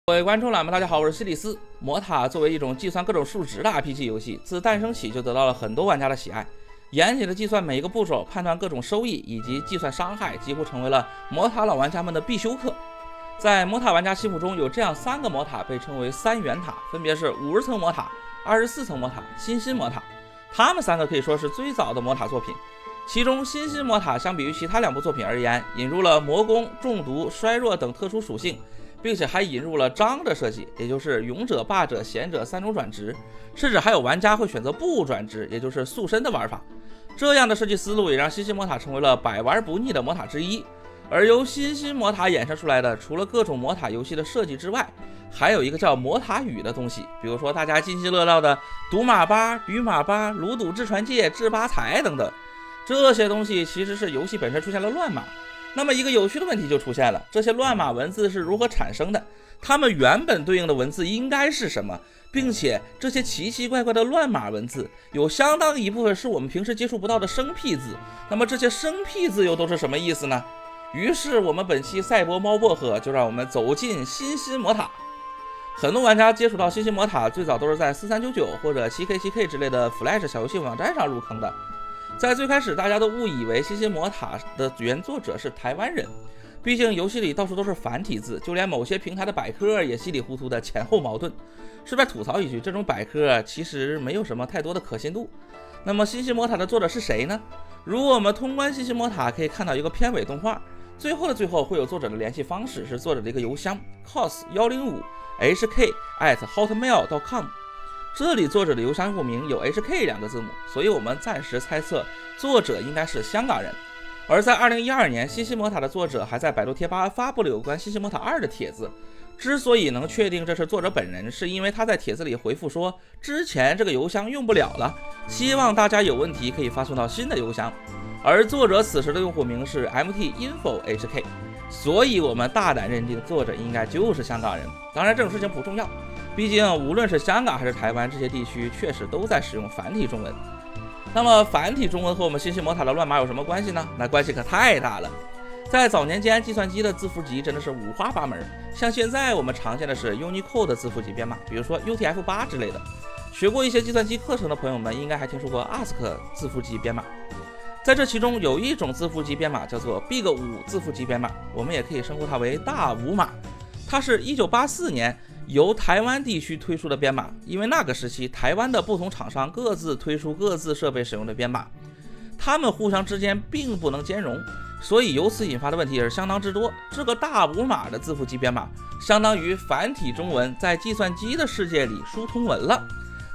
各位观众们，大家好，我是西里斯。魔塔作为一种计算各种数值的 RPG 游戏，自诞生起就得到了很多玩家的喜爱。严谨的计算每一个步骤，判断各种收益以及计算伤害，几乎成为了魔塔老玩家们的必修课。在魔塔玩家心目中，有这样3个魔塔被称为3元塔，分别是50层魔塔、24层魔塔、新星魔塔。他们3个可以说是最早的魔塔作品。其中新星魔塔相比于其他2部作品而言，引入了魔攻、中毒、衰弱等特殊属性，并且还引入了章的设计，也就是勇者、霸者、贤者3种转职，甚至还有玩家会选择不转职，也就是塑身的玩法。这样的设计思路也让新星魔塔成为了百玩不腻的魔塔之一。而由新星魔塔衍生出来的，除了各种魔塔游戏的设计之外，还有一个叫魔塔语的东西，比如说大家津津乐道的赌马八、驴马八、卢赌智传戒、智八财等等。这些东西其实是游戏本身出现了乱码。那么一个有趣的问题就出现了，这些乱码文字是如何产生的？它们原本对应的文字应该是什么？并且这些奇奇怪怪的乱码文字有相当一部分是我们平时接触不到的生僻字，那么这些生僻字又都是什么意思呢？于是我们本期赛博猫薄荷就让我们走进新星魔塔。很多玩家接触到新星魔塔最早都是在4399或者7K7K 之类的 Flash 小游戏网站上入坑的。在最开始大家都误以为新星魔塔的原作者是台湾人，毕竟游戏里到处都是繁体字，就连某些平台的百科也稀里糊涂的前后矛盾。顺便吐槽一句，这种百科其实没有什么太多的可信度。那么新星魔塔的作者是谁呢？如果我们通关新星魔塔，可以看到一个片尾动画，最后会有作者的联系方式，是作者的一个邮箱 cos105hk@hotmail.com。这里作者的邮箱户名有 HK 2个字母，所以我们暂时猜测作者应该是香港人。而在2012年，新星魔塔的作者还在百度贴吧发布了有关新星魔塔2的帖子。之所以能确定这是作者本人，是因为他在帖子里回复说之前这个邮箱用不了了，希望大家有问题可以发送到新的邮箱。而作者此时的用户名是 MTinfoHK， 所以我们大胆认定作者应该就是香港人。当然这种事情不重要，毕竟无论是香港还是台湾，这些地区确实都在使用繁体中文。那么繁体中文和我们新星魔塔的乱码有什么关系呢？那关系可太大了。在早年间，计算机的字符集真的是五花八门，像现在我们常见的是 Unicode 的字符集编码，比如说 UTF-8 之类的。学过一些计算机课程的朋友们应该还听说过 ASCII 字符集编码。在这其中有一种字符集编码叫做 Big5 字符集编码，我们也可以称呼它为大5码。它是1984年由台湾地区推出的编码，因为那个时期台湾的不同厂商各自推出各自设备使用的编码，它们互相之间并不能兼容，所以由此引发的问题也是相当之多。这个大5码的字符集编码相当于繁体中文在计算机的世界里书同文了，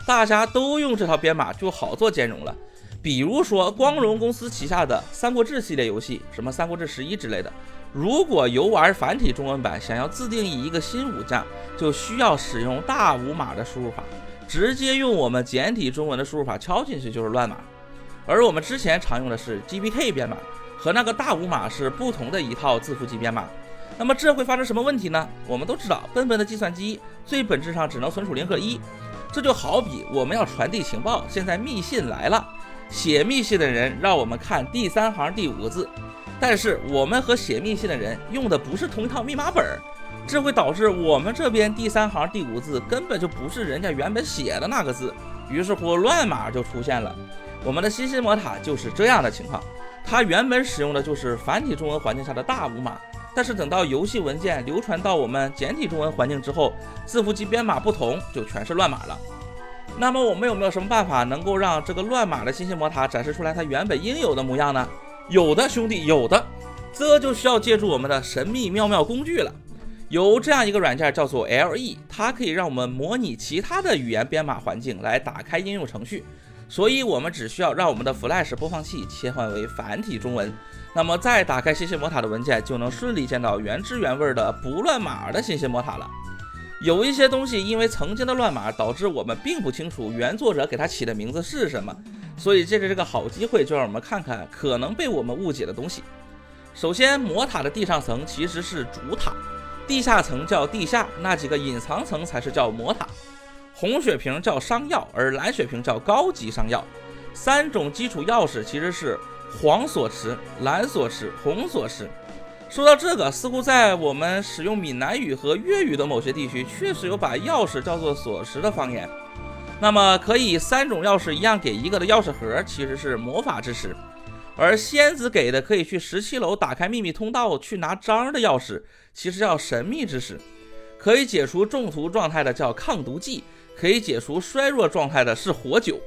大家都用这套编码就好做兼容了。比如说光荣公司旗下的三国志系列游戏，什么三国志11之类的，如果游玩繁体中文版想要自定义一个新武将，就需要使用大5码的输入法，直接用我们简体中文的输入法敲进去就是乱码。而我们之前常用的是 GPK 编码，和那个大5码是不同的一套字符集编码。那么这会发生什么问题呢？我们都知道笨笨的计算机最本质上只能存储0和1，这就好比我们要传递情报，现在密信来了，写密信的人让我们看第3行第5个字，但是我们和写密信的人用的不是同一套密码本，这会导致我们这边第3行第5个字根本就不是人家原本写的那个字，于是乎乱码就出现了。我们的新星魔塔就是这样的情况，它原本使用的就是繁体中文环境下的大5码，但是等到游戏文件流传到我们简体中文环境之后，字符集编码不同，就全是乱码了。那么我们有没有什么办法能够让这个乱码的新星魔塔展示出来它原本应有的模样呢？有的兄弟，有的，这就需要借助我们的神秘妙妙工具了。有这样一个软件叫做 LE， 它可以让我们模拟其他的语言编码环境来打开应用程序，所以我们只需要让我们的 Flash 播放器切换为繁体中文，那么再打开新星魔塔的文件，就能顺利见到原汁原味的不乱码的新星魔塔了。有一些东西因为曾经的乱码导致我们并不清楚原作者给它起的名字是什么，所以借着这个好机会，就让我们看看可能被我们误解的东西。首先，魔塔的地上层其实是主塔，地下层叫地下，那几个隐藏层才是叫魔塔。红血瓶叫商药，而蓝血瓶叫高级商药。3种基础钥匙其实是黄锁匙、蓝锁匙、红锁匙。说到这个，似乎在我们使用闽南语和粤语的某些地区，确实有把钥匙叫做锁匙的方言。那么可以3种钥匙一样给一个的钥匙盒，其实是魔法之匙。而仙子给的可以去17楼打开秘密通道去拿章的钥匙，其实叫神秘之匙。可以解除中毒状态的叫抗毒剂，可以解除衰弱状态的是火酒。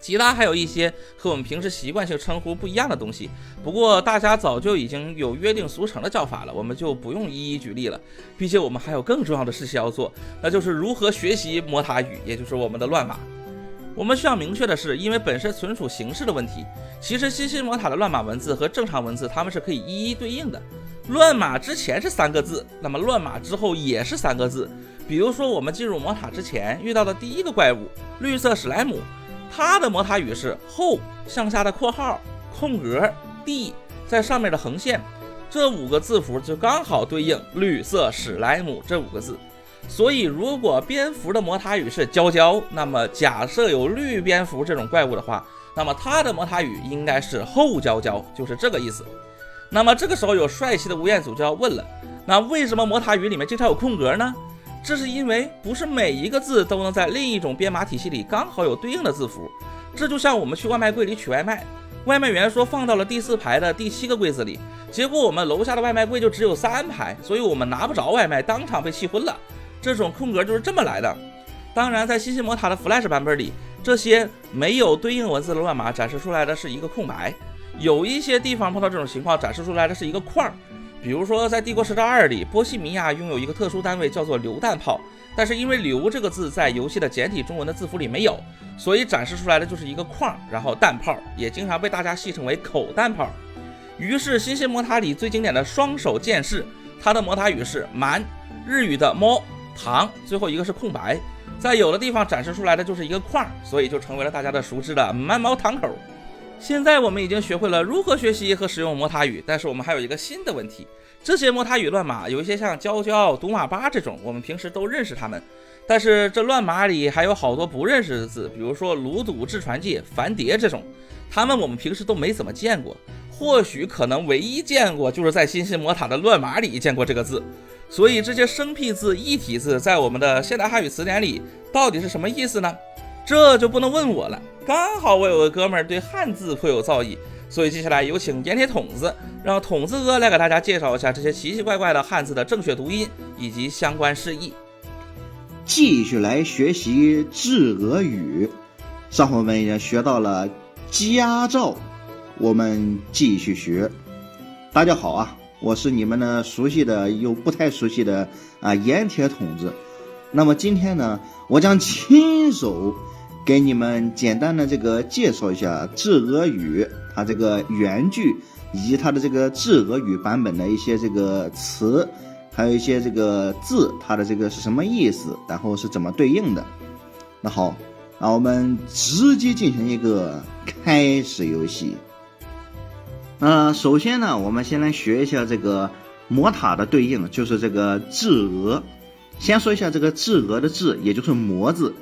其他还有一些和我们平时习惯性称呼不一样的东西，不过大家早就已经有约定俗成的叫法了，我们就不用一一举例了。毕竟我们还有更重要的事情要做，那就是如何学习魔塔语，也就是我们的乱码。我们需要明确的是，因为本身存储形式的问题，其实新星魔塔的乱码文字和正常文字它们是可以一一对应的。乱码之前是3个字，那么乱码之后也是3个字。比如说我们进入魔塔之前遇到的第一个怪物绿色史莱姆，它的魔塔语是后向下的括号空格 D 在上面的横线，这5个字符就刚好对应绿色史莱姆这5个字。所以如果蝙蝠的魔塔语是娇娇，那么假设有绿蝙蝠这种怪物的话，那么它的魔塔语应该是后娇娇，就是这个意思。那么这个时候有帅气的吴彦祖就要问了，那为什么魔塔语里面经常有空格呢？这是因为不是每一个字都能在另一种编码体系里刚好有对应的字符。这就像我们去外卖柜里取外卖，外卖员说放到了第4排的第7个柜子里，结果我们楼下的外卖柜就只有3排，所以我们拿不着外卖，当场被气昏了。这种空格就是这么来的。当然在新星魔塔的 Flash 版本里，这些没有对应文字的乱码展示出来的是一个空白，有一些地方碰到这种情况展示出来的是一个框。比如说在帝国时代2里，波西米亚拥有一个特殊单位叫做榴弹炮，但是因为榴这个字在游戏的简体中文的字符里没有，所以展示出来的就是一个框，然后弹炮也经常被大家戏称为口弹炮。于是新星魔塔里最经典的双手剑士，它的魔塔语是蛮，日语的猫糖，最后一个是空白，在有的地方展示出来的就是一个框，所以就成为了大家的熟知的蛮猫堂口。现在我们已经学会了如何学习和使用魔塔语，但是我们还有一个新的问题，这些魔塔语乱码有一些像娇娇、赌马八这种，我们平时都认识它们，但是这乱码里还有好多不认识的字，比如说卢赌、智传界、繁蝶这种，它们我们平时都没怎么见过，或许可能唯一见过就是在新星魔塔的乱码里见过这个字。所以这些生僻字、异体字在我们的现代汉语词典里到底是什么意思呢？这就不能问我了，刚好我有个哥们儿对汉字颇有造诣，所以接下来有请盐铁筒子，让筒子哥来给大家介绍一下这些奇奇怪怪的汉字的正确读音以及相关释义。继续来学习治俄语，上回我们已经学到了家照，我们继续学。大家好啊，我是你们的熟悉的又不太熟悉的盐铁筒子。那么今天呢，我将亲手给你们简单的这个介绍一下治俄语它这个原句以及它的这个治俄语版本的一些这个词，还有一些这个字，它的这个是什么意思，然后是怎么对应的。那好，那我们直接进行一个开始游戏。首先呢，我们先来学一下这个魔塔的对应，就是这个治俄。先说一下这个治俄的治，也就是魔字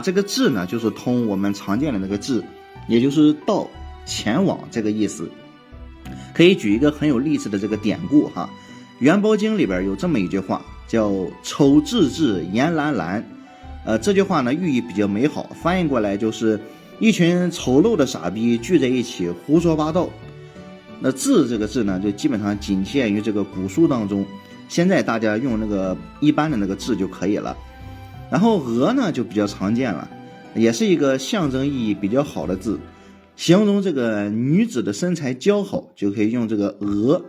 这个治呢，就是通我们常见的那个治，也就是到、前往这个意思。可以举一个很有例子的这个典故哈，元宝经里边有这么一句话，叫丑治治，颜蓝蓝。这句话呢寓意比较美好，翻译过来就是一群丑陋的傻逼聚在一起胡说八道。那治这个治呢，就基本上仅限于这个古书当中，现在大家用那个一般的那个治就可以了。然后俄呢就比较常见了，也是一个象征意义比较好的字，形容这个女子的身材姣好，就可以用这个俄。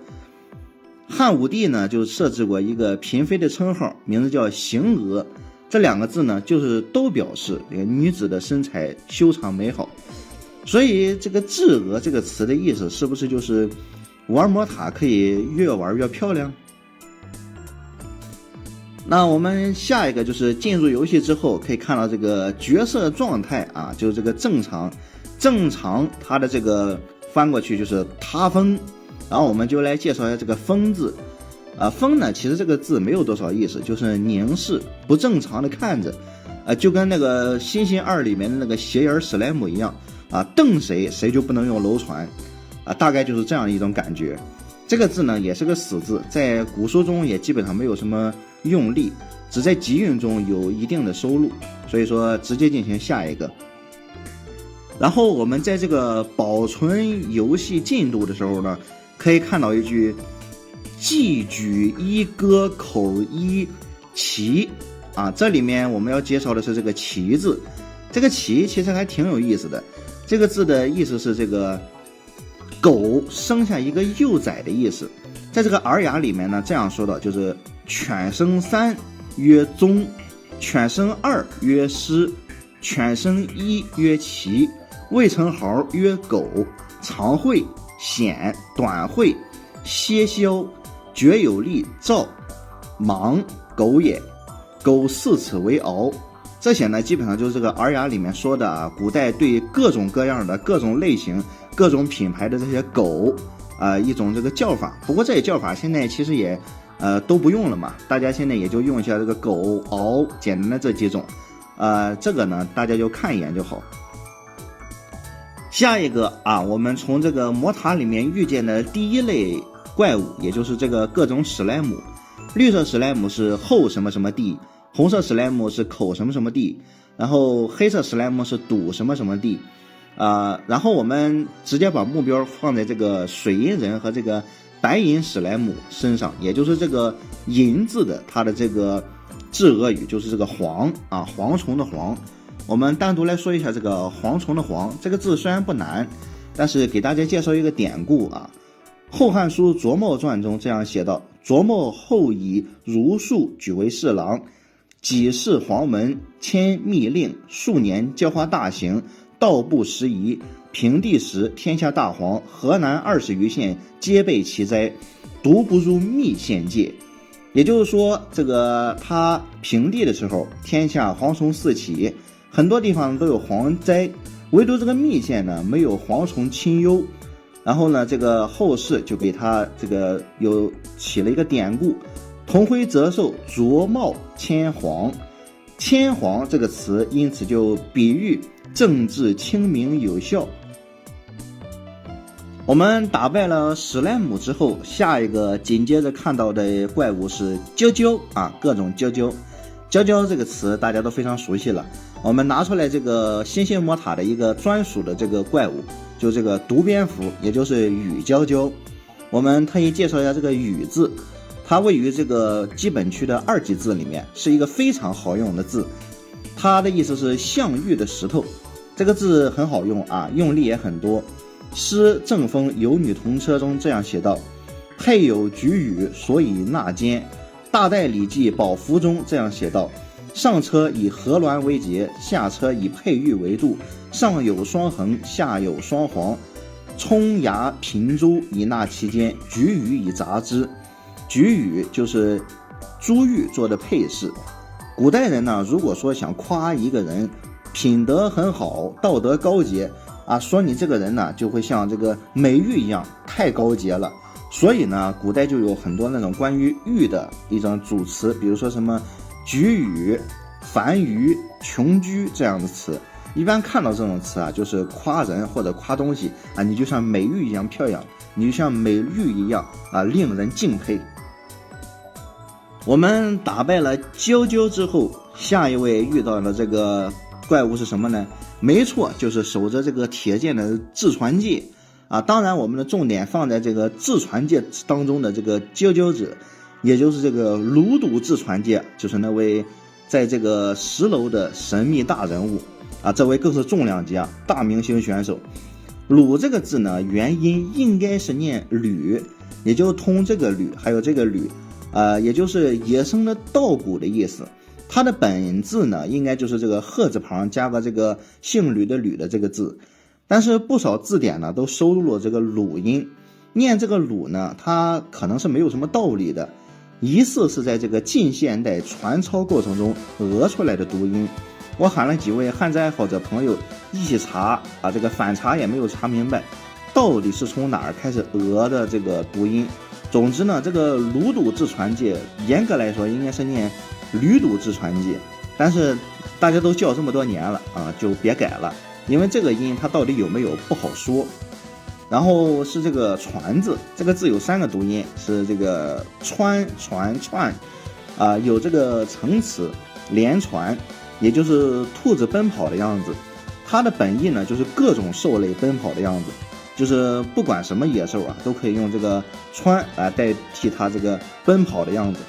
汉武帝呢就设置过一个嫔妃的称号，名字叫邢娥，这2个字呢就是都表示这个女子的身材修长美好。所以这个治俄这个词的意思是不是就是玩魔塔可以越玩越漂亮？那我们下一个就是进入游戏之后可以看到这个角色状态就是这个正常它的这个翻过去就是塌风。然后我们就来介绍一下这个风字风呢其实这个字没有多少意思，就是凝视不正常的看着就跟那个新星2里面的那个斜眼史莱姆一样瞪谁就不能用楼船大概就是这样一种感觉。这个字呢也是个死字，在古书中也基本上没有什么用力，只在集韵中有一定的收录，所以说直接进行下一个。然后我们在这个保存游戏进度的时候呢，可以看到一句记举一歌口一齐啊，这里面我们要介绍的是这个齐字。这个齐其实还挺有意思的，这个字的意思是这个狗生下一个幼崽的意思。在这个尔雅里面呢，这样说的，就是犬生三曰宗，犬生二曰师，犬生一曰齐，未成毫曰狗，长喙显，短喙歇消，绝有力兆，盲狗也，狗4尺为敖。这些呢基本上就是这个尔雅里面说的啊，古代对各种各样的各种类型各种品牌的这些狗一种这个叫法。不过这些叫法现在其实也都不用了嘛，大家现在也就用一下这个狗敖简单的这几种这个呢大家就看一眼就好。下一个啊，我们从这个魔塔里面遇见的第一类怪物，也就是这个各种史莱姆。绿色史莱姆是后什么什么地，红色史莱姆是口什么什么地，然后黑色史莱姆是堵什么什么地然后我们直接把目标放在这个水银人和这个白银史莱姆身上，也就是这个银字的它的这个至俄语就是这个蝗啊，蝗虫的蝗。我们单独来说一下这个蝗虫的蝗，这个字虽然不难，但是给大家介绍一个典故啊。《后汉书·卓茂传》中这样写道：卓茂后以儒术举为侍郎，己事黄门，签密令，数年教化大行，道不拾遗。平地时天下大蝗，河南20余县皆被其灾，独不入密县界。也就是说，这个他平地的时候，天下蝗虫四起，很多地方都有蝗灾，唯独这个密县呢没有蝗虫侵忧。然后呢，这个后世就给他这个又起了一个典故：同辉泽寿，卓茂牵黄。牵黄这个词因此就比喻政治清明有效。我们打败了史莱姆之后，下一个紧接着看到的怪物是蛟蛟啊，各种蛟蛟。蛟蛟这个词大家都非常熟悉了，我们拿出来这个新星魔塔的一个专属的这个怪物，就这个毒蝙蝠，也就是羽蛟蛟。我们特意介绍一下这个羽字，它位于这个基本区的2级字里面，是一个非常好用的字。它的意思是象玉的石头，这个字很好用啊，用力也很多。诗正风有女同车中这样写道：配有举羽，所以纳肩。大代礼记宝符中这样写道：上车以河鸾为节，下车以佩玉为度，上有双横，下有双簧，冲牙平珠以纳其间，举羽以杂之。举羽就是珠玉做的配饰。古代人呢，如果说想夸一个人品德很好，道德高洁啊，说你这个人呢就会像这个美玉一样太高洁了。所以呢，古代就有很多那种关于玉的一种组词，比如说什么举羽、繁腴、琼居这样的词。一般看到这种词啊，就是夸人或者夸东西啊，你就像美玉一样漂亮，你就像美玉一样啊，令人敬佩。我们打败了蛟蛟之后，下一位遇到的这个怪物是什么呢？没错，就是守着这个铁剑的至传界啊。当然我们的重点放在这个至传界当中的这个蛟蛟者，也就是这个鲁赌至传界，就是那位在这个10楼的神秘大人物啊，这位更是重量级啊，大明星选手。鲁这个字呢，原音应该是念吕，也就通这个吕还有这个吕也就是野生的稻谷的意思。它的本字呢，应该就是这个鹤字旁加个这个姓吕的吕的这个字。但是不少字典呢都收录了这个鲁音，念这个鲁呢，它可能是没有什么道理的，疑似是在这个近现代传抄过程中出来的读音。我喊了几位汉字爱好者朋友一起查啊，这个反查也没有查明白，到底是从哪儿开始的这个读音。总之呢，这个鲁赌至传界严格来说应该是念吕赌至传界，但是大家都叫这么多年了啊，就别改了，因为这个音它到底有没有不好说。然后是这个传字，这个字有3个读音，是这个川、传、串，有这个层词连传，也就是兔子奔跑的样子。它的本意呢，就是各种兽类奔跑的样子，就是不管什么野兽啊，都可以用这个川来代替它这个奔跑的样子。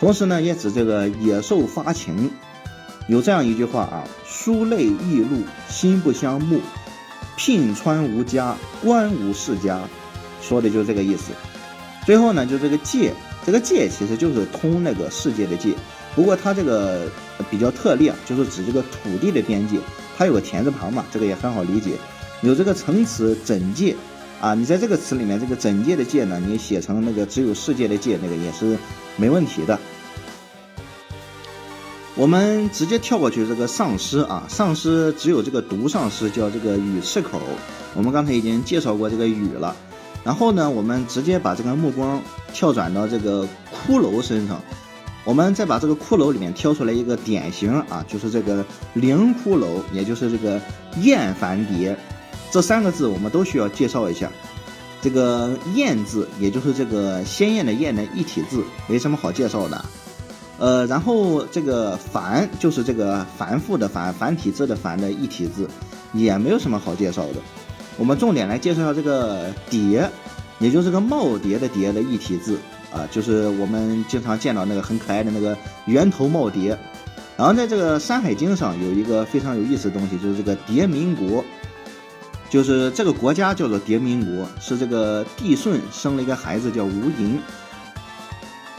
同时呢，也指这个野兽发情。有这样一句话啊：书类异路，心不相慕，聘川无家，观无世家，说的就是这个意思。最后呢，就这个界，这个界其实就是通那个世界的界，不过它这个比较特例啊，就是指这个土地的边界，它有个田字旁嘛，这个也很好理解。有这个层词整界啊，你在这个词里面，这个整界的界呢，你写成那个只有世界的界，那个也是没问题的。我们直接跳过去这个上诗啊，上诗只有这个独上诗叫这个语赤口，我们刚才已经介绍过这个语了。然后呢，我们直接把这个目光跳转到这个骷髅身上，我们再把这个骷髅里面挑出来一个典型啊，就是这个灵骷髅，也就是这个燕繁蝶。这3个字我们都需要介绍一下。这个燕字，也就是这个鲜艳的艳的一体字，没什么好介绍的。然后这个繁就是这个繁复的繁，繁体字的繁的一体字，也没有什么好介绍的。我们重点来介绍一下这个蝶，也就是这个耄耋的蝶的一体字啊，就是我们经常见到那个很可爱的那个圆头耄耋。然后在这个《山海经》上有一个非常有意思的东西，就是这个蝶民国，就是这个国家叫做蝶民国，是这个帝舜生了一个孩子叫无垠。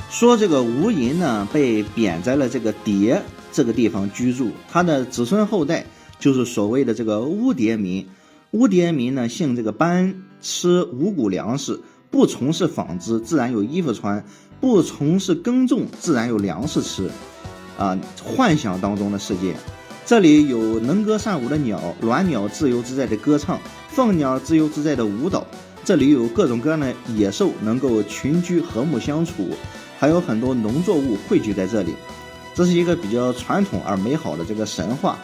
说这个无垠呢被贬在了这个蝶这个地方居住，他的子孙后代就是所谓的这个乌蝶民。乌蝶民呢姓这个班，吃五谷粮食，不从事纺织，自然有衣服穿；不从事耕种，自然有粮食吃。幻想当中的世界，这里有能歌善舞的鸟，鸾鸟自由自在的歌唱，凤鸟自由自在的舞蹈。这里有各种各样的野兽能够群居和睦相处，还有很多农作物汇聚在这里。这是一个比较传统而美好的这个神话，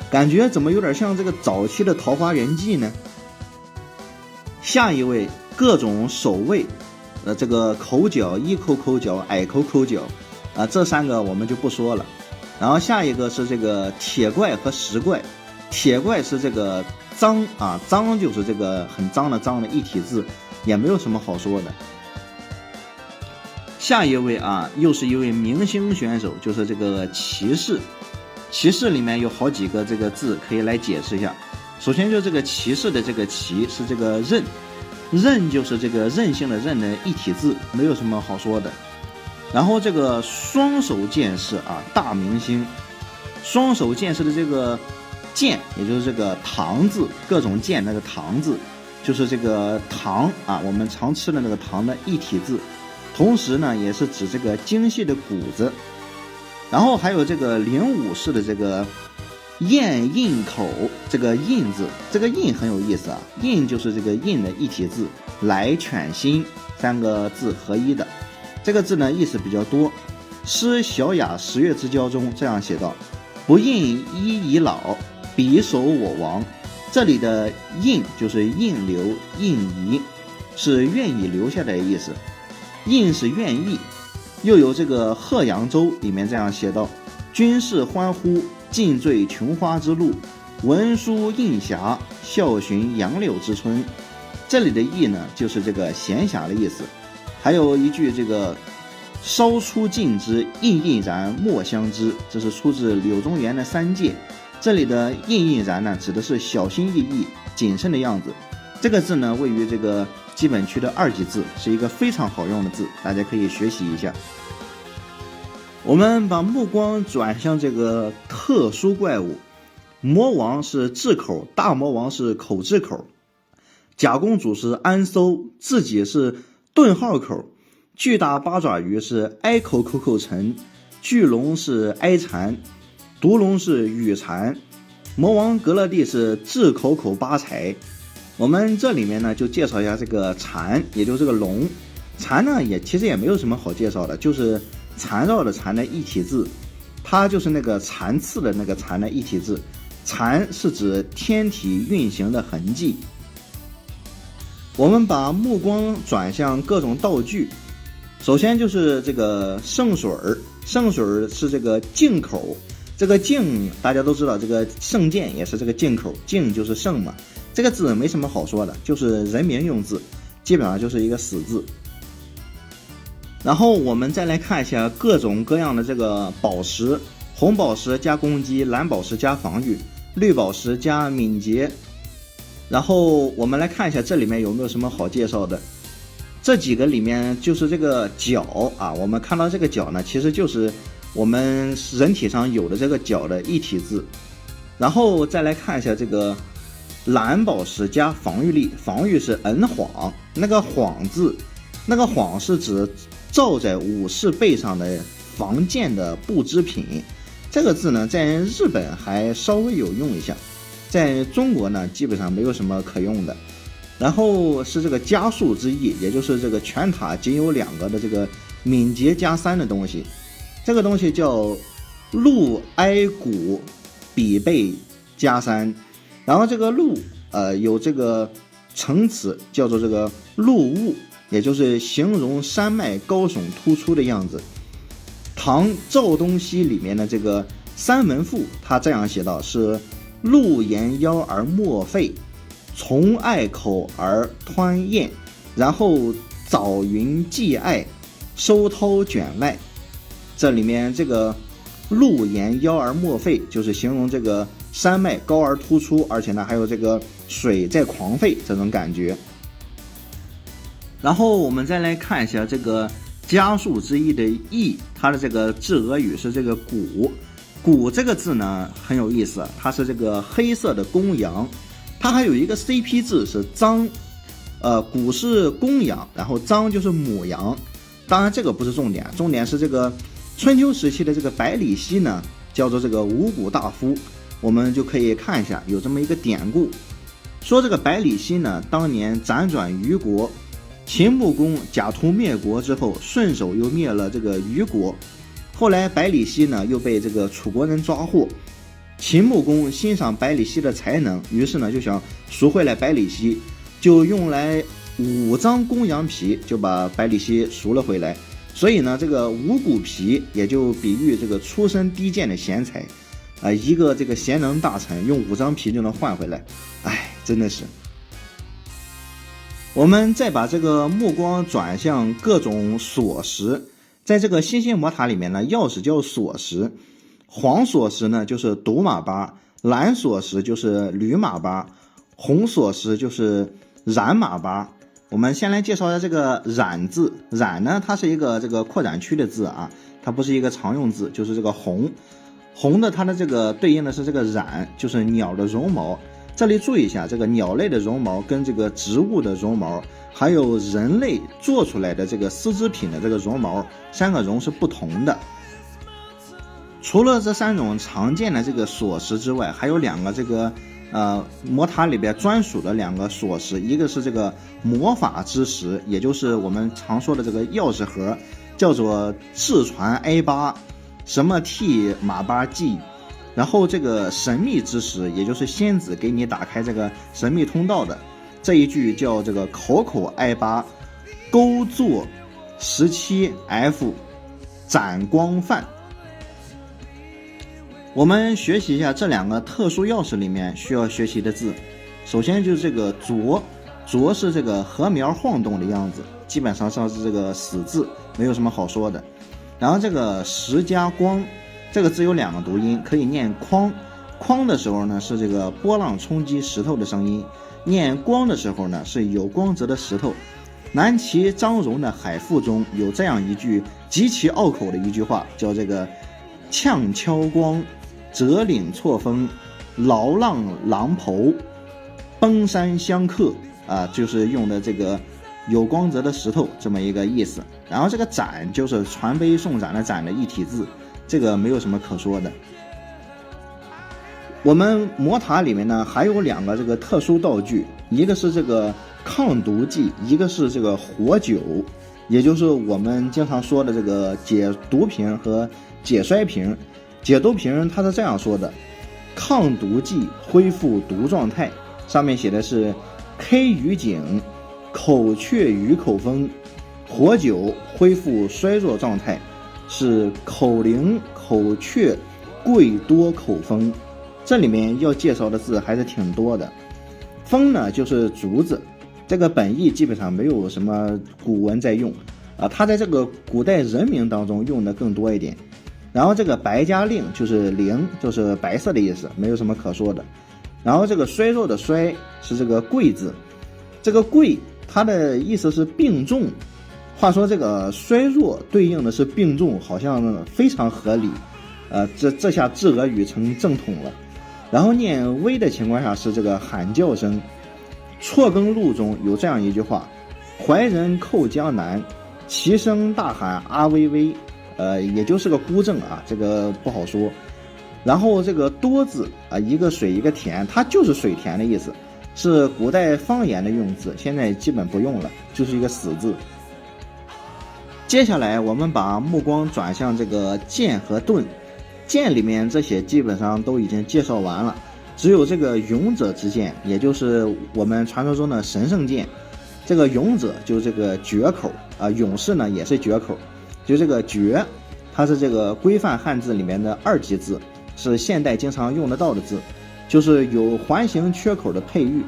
感觉怎么有点像这个早期的《桃花源记》呢？下一位各种守卫，这个口角、一口口角、矮口口角，这3个我们就不说了。然后下一个是这个铁怪和石怪，铁怪是这个脏啊，脏就是这个很脏的脏的一体字，也没有什么好说的。下一位啊，又是一位明星选手，就是这个骑士。骑士里面有好几个这个字可以来解释一下。首先就这个骑士的这个骑是这个刃，刃就是这个韧性的刃的一体字，没有什么好说的。然后这个双手剑士啊，大明星。双手剑士的这个剑，也就是这个糖字，各种剑那个糖字，就是这个糖啊，我们常吃的那个糖的一体字。同时呢，也是指这个精细的骨子。然后还有这个灵武士的这个燕印口，这个印字，这个印很有意思啊，印就是这个印的一体字，来犬心3个字合一的。这个字呢意思比较多。诗小雅十月之交中这样写道：不印一已老，彼守我亡。这里的印就是印留、印遗，是愿意留下的意思。印是愿意。又有这个《贺扬州》里面这样写道：军士欢呼，尽醉琼花之路，文书印暇，笑寻杨柳之春。这里的意呢就是这个闲暇的意思。还有一句这个烧出尽之，印印然莫相知，这是出自柳宗元的三戒。这里的印印然呢指的是小心翼翼谨慎的样子。这个字呢位于这个基本区的2级字，是一个非常好用的字，大家可以学习一下。我们把目光转向这个特殊怪物，魔王是智口，大魔王是口字口，假公主是安搜，自己是顿号口，巨大八爪鱼是哀口口口沉，巨龙是哀蝉，毒龙是羽蝉，魔王格勒蒂是智口口八财。我们这里面呢就介绍一下这个蝉，也就是这个龙。蝉呢其实也没有什么好介绍的，就是缠绕的缠的一体字，它就是那个残次的那个残的一体字。残是指天体运行的痕迹。我们把目光转向各种道具，首先就是这个圣水儿，圣水儿是这个净口，这个净大家都知道，这个圣剑也是这个净口，净就是圣嘛，这个字没什么好说的，就是人名用字，基本上就是一个死字。然后我们再来看一下各种各样的这个宝石，红宝石加攻击，蓝宝石加防御，绿宝石加敏捷。然后我们来看一下这里面有没有什么好介绍的。这几个里面就是这个角啊，我们看到这个角呢，其实就是我们人体上有的这个角的异体字。然后再来看一下这个蓝宝石加防御力，防御是 N 晃，那个晃字，那个晃是指罩在武士背上的防剑的布织品。这个字呢，在日本还稍微有用一下，在中国呢基本上没有什么可用的。然后是这个加速之翼，也就是这个全塔仅有2个的这个敏捷加3的东西，这个东西叫陆埃古比贝加3。然后这个陆有这个成词叫做这个陆雾，也就是形容山脉高耸突出的样子。唐赵东西里面的这个三文赋，他这样写道，是陆沿腰而莫废，从隘口而湍堰，然后藻云际爱，收涛卷外。这里面这个陆沿腰而莫废，就是形容这个山脉高而突出，而且呢还有这个水在狂沸这种感觉。然后我们再来看一下这个加速之翼的翼，它的这个至俄语是这个鼓。鼓这个字呢很有意思，它是这个黑色的公羊，它还有一个 CP 字是张，鼓是公羊，然后张就是母羊。当然这个不是重点，重点是这个春秋时期的这个百里奚呢叫做这个五谷大夫。我们就可以看一下有这么一个典故，说这个百里奚呢当年辗转虞国，秦穆公假途灭国之后，顺手又灭了这个虞国。后来百里奚呢又被这个楚国人抓获，秦穆公欣赏百里奚的才能，于是呢就想赎回来百里奚，就用来5张公羊皮就把百里奚赎了回来。所以呢这个五谷皮也就比喻这个出身低贱的贤才，一个这个贤能大臣用5张皮就能换回来，真的是。我们再把这个目光转向各种锁石，在这个新兴魔塔里面呢，钥匙叫锁石，黄锁石呢就是独马八，蓝锁石就是驴马八，红锁石就是染马八。我们先来介绍一下这个染字，染呢它是一个这个扩展区的字啊，它不是一个常用字，就是这个红，红的它的这个对应的是这个染，就是鸟的绒毛。这里注意一下，这个鸟类的绒毛跟这个植物的绒毛，还有人类做出来的这个丝织品的这个绒毛，3个绒是不同的。除了这3种常见的这个锁石之外，还有2个这个魔塔里边专属的2个锁石，一个是这个魔法之石，也就是我们常说的这个钥匙盒，叫做至传 A8 什么 T 马八 G。然后这个神秘之石，也就是仙子给你打开这个神秘通道的这一句，叫这个口口I8 勾作17F 展光范。我们学习一下这2个特殊钥匙里面需要学习的字。首先就是这个拙，拙是这个禾苗晃动的样子，基本上是这个死字，没有什么好说的。然后这个石加光，这个字有2个读音，可以念框，框的时候呢是这个波浪冲击石头的声音，念光的时候呢是有光泽的石头。南齐张荣的《海赋》中有这样一句极其拗口的一句话，叫这个呛敲光，折岭错峰，劳浪狼头，崩山相克就是用的这个有光泽的石头这么一个意思。然后这个斩就是传杯送斩的斩的一体字，这个没有什么可说的。我们魔塔里面呢还有2个这个特殊道具，一个是这个抗毒剂，一个是这个活酒，也就是我们经常说的这个解毒瓶和解衰瓶。解毒瓶它是这样说的：抗毒剂恢复毒状态，上面写的是 K 鱼井口雀鱼口风，活久恢复衰弱状态，是口灵口雀贵多口风。这里面要介绍的字还是挺多的。风呢就是竹子，这个本意基本上没有什么古文在用啊，它在这个古代人名当中用的更多一点。然后这个白加令就是灵，就是白色的意思，没有什么可说的。然后这个衰弱的衰是这个贵字，这个贵它的意思是病重。话说这个衰弱对应的是病重，好像非常合理。这下稚俄语成正统了。然后念微的情况下是这个喊叫声。错更录中有这样一句话：怀人寇江南，齐声大喊阿微微。也就是个孤正啊，这个不好说。然后这个多字啊，一个水一个田，它就是水田的意思，是古代方言的用字，现在基本不用了，就是一个死字。接下来我们把目光转向这个剑和盾。剑里面这些基本上都已经介绍完了，只有这个勇者之剑，也就是我们传说中的神圣剑。这个勇者就是这个绝口啊，勇士呢也是绝口，就这个绝，它是这个规范汉字里面的2级字，是现代经常用得到的字，就是有环形缺口的配喻。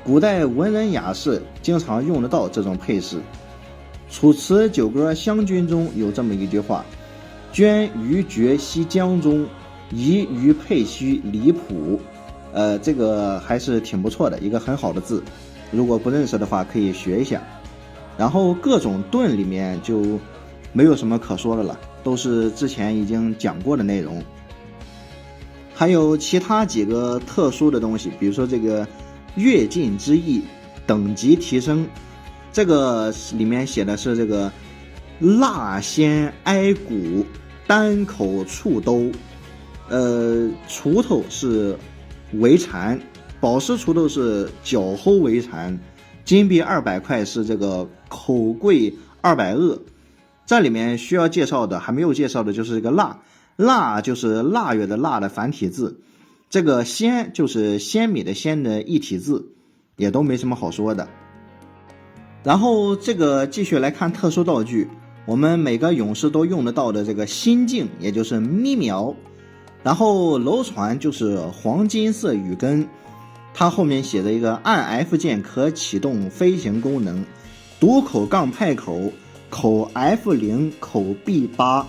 古代文人雅士经常用得到这种配饰。楚辞九歌湘君中有这么一句话：捐于绝西江中，宜于配须离谱。这个还是挺不错的，一个很好的字，如果不认识的话可以学一下。然后各种盾里面就没有什么可说的了，都是之前已经讲过的内容。还有其他几个特殊的东西，比如说这个跃进之意，等级提升，这个里面写的是这个蜡仙哀骨，单口触兜。锄头是为蝉，宝石锄头是脚后为蝉，金币200块是这个口贵200恶。这里面需要介绍的还没有介绍的就是这个腊，腊就是腊月的腊的繁体字，这个鲜就是鲜米的鲜的异体字，也都没什么好说的。然后这个继续来看特殊道具，我们每个勇士都用得到的这个心镜，也就是咪苗。然后楼船就是黄金色羽根，它后面写着一个按 F 键可启动飞行功能，独口杠派口，口 F0 口 B8。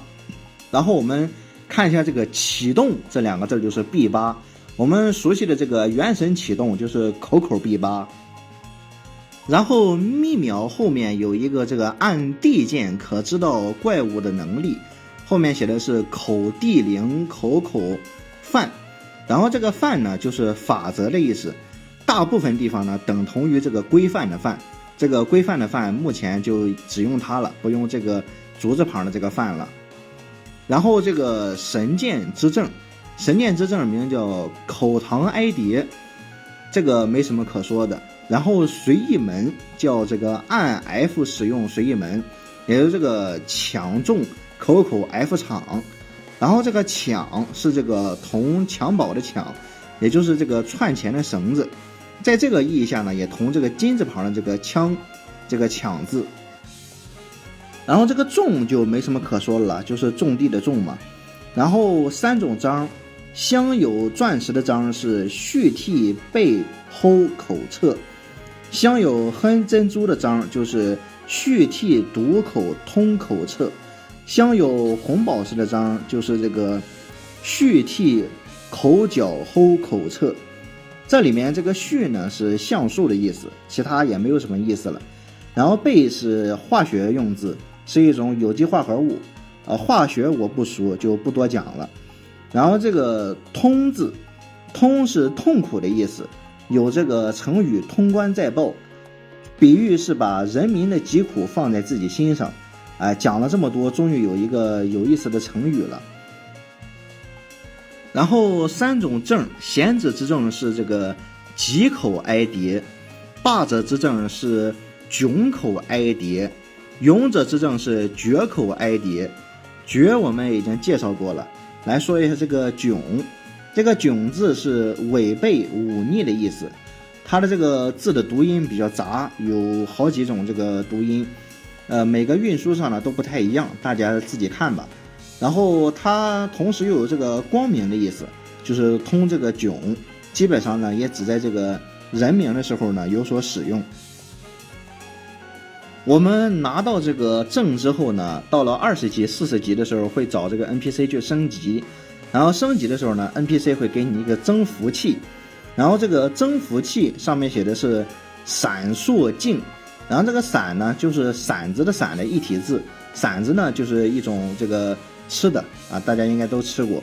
然后我们看一下这个启动这2个字就是 B8， 我们熟悉的这个元神启动就是口口 B8。 然后密秒后面有一个这个按 D 键可知道怪物的能力，后面写的是口地灵口口范。然后这个范呢就是法则的意思，大部分地方呢等同于这个规范的范，这个规范的范目前就只用它了，不用这个竹字旁的这个范了。然后这个神剑之正，神剑之正名叫口堂哀蝶，这个没什么可说的。然后随意门叫这个按 F 使用随意门，也就是这个抢中口口 F 场。然后这个抢是这个同襁褓的抢，也就是这个串钱的绳子，在这个意义下呢也同这个金字旁的这个枪这个抢字。然后这个种就没什么可说了，就是种地的种嘛。然后3种章，镶有钻石的章是续替背齁口侧，镶有哼珍珠的章就是续替堵口通口侧，镶有红宝石的章就是这个续替口角齁口侧。这里面这个续呢是橡树的意思，其他也没有什么意思了。然后钡是化学用字，是一种有机化合物，化学我不熟就不多讲了。然后这个通字，通是痛苦的意思，有这个成语通关再报，比喻是把人民的疾苦放在自己心上。讲了这么多，终于有一个有意思的成语了。然后3种正，贤者之正是这个棘口哀蝶，霸者之正是窘口哀蝶，勇者之正是绝口哀蝶。绝我们已经介绍过了，来说一下这个窘。这个窘字是违背忤逆的意思，它的这个字的读音比较杂，有好几种这个读音，每个运输上呢都不太一样，大家自己看吧。然后它同时又有这个光明的意思，就是通这个迥，基本上呢也只在这个人名的时候呢有所使用。我们拿到这个证之后呢，到了20级、40级的时候会找这个 NPC 去升级，然后升级的时候呢 NPC 会给你一个增幅器，然后这个增幅器上面写的是闪烁镜，然后这个闪呢就是骰子的闪的一体字，骰子呢就是一种这个吃的啊，大家应该都吃过。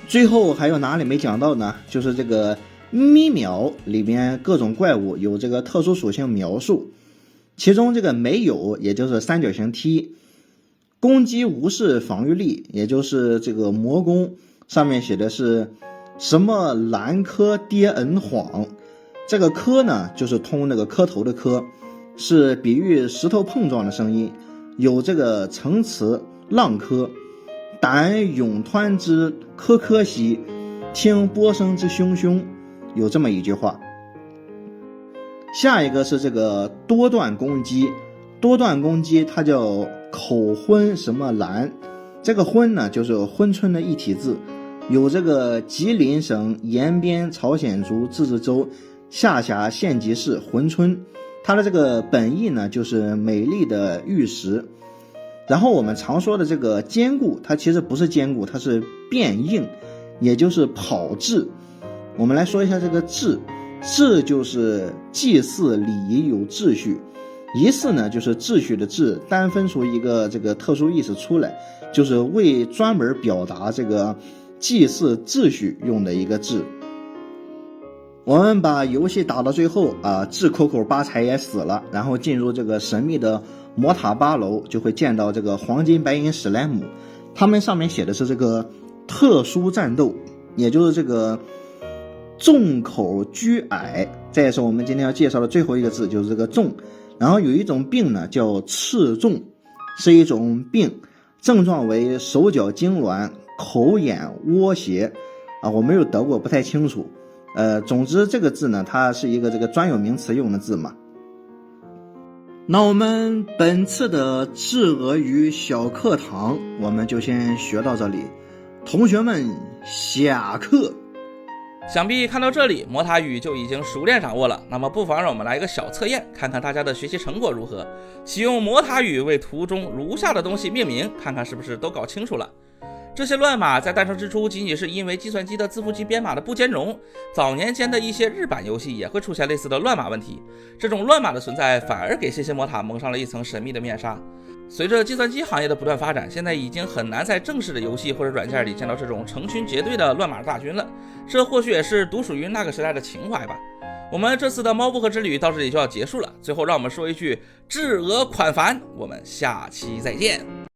最后还有哪里没讲到呢？就是这个咪秒里面各种怪物有这个特殊属性描述，其中这个没有也就是三角形踢，攻击无视防御力也就是这个魔攻，上面写的是什么蓝科跌恩晃，这个科呢就是通那个磕头的磕，是比喻石头碰撞的声音，有这个层词浪科，胆涌湍之科科兮，听波声之汹汹，有这么一句话。下一个是这个多段攻击，多段攻击它叫口昏什么兰，这个昏呢就是珲春的一体字，有这个吉林省延边朝鲜族自治州下辖县级市珲春，它的这个本意呢就是美丽的玉石。然后我们常说的这个坚固，它其实不是坚固，它是变硬，也就是跑质。我们来说一下这个质，质就是祭祀礼仪有秩序，仪式呢就是秩序的秩，单分出一个这个特殊意思出来，就是为专门表达这个祭祀秩序用的一个质。我们把游戏打到最后啊，智口口八才也死了，然后进入这个神秘的魔塔8楼，就会见到这个黄金白银史莱姆，他们上面写的是这个特殊战斗，也就是这个众口居矮，这也是我们今天要介绍的最后一个字，就是这个众。然后有一种病呢叫赤重，是一种病，症状为手脚痉挛、口眼窝斜啊，我没有得过，不太清楚。总之这个字呢，它是一个这个专有名词用的字嘛。那我们本次的智俄语小课堂我们就先学到这里，同学们下课。想必看到这里，魔塔语就已经熟练掌握了。那么不妨让我们来一个小测验，看看大家的学习成果如何。启用魔塔语为图中如下的东西命名，看看是不是都搞清楚了。这些乱码在诞生之初仅仅是因为计算机的字符集编码的不兼容，早年间的一些日版游戏也会出现类似的乱码问题，这种乱码的存在反而给谢谢魔塔蒙上了一层神秘的面纱。随着计算机行业的不断发展，现在已经很难在正式的游戏或者软件里见到这种成群结队的乱码大军了，这或许也是独属于那个时代的情怀吧。我们这次的猫薄荷之旅到这里就要结束了，最后让我们说一句致俄款繁，我们下期再见。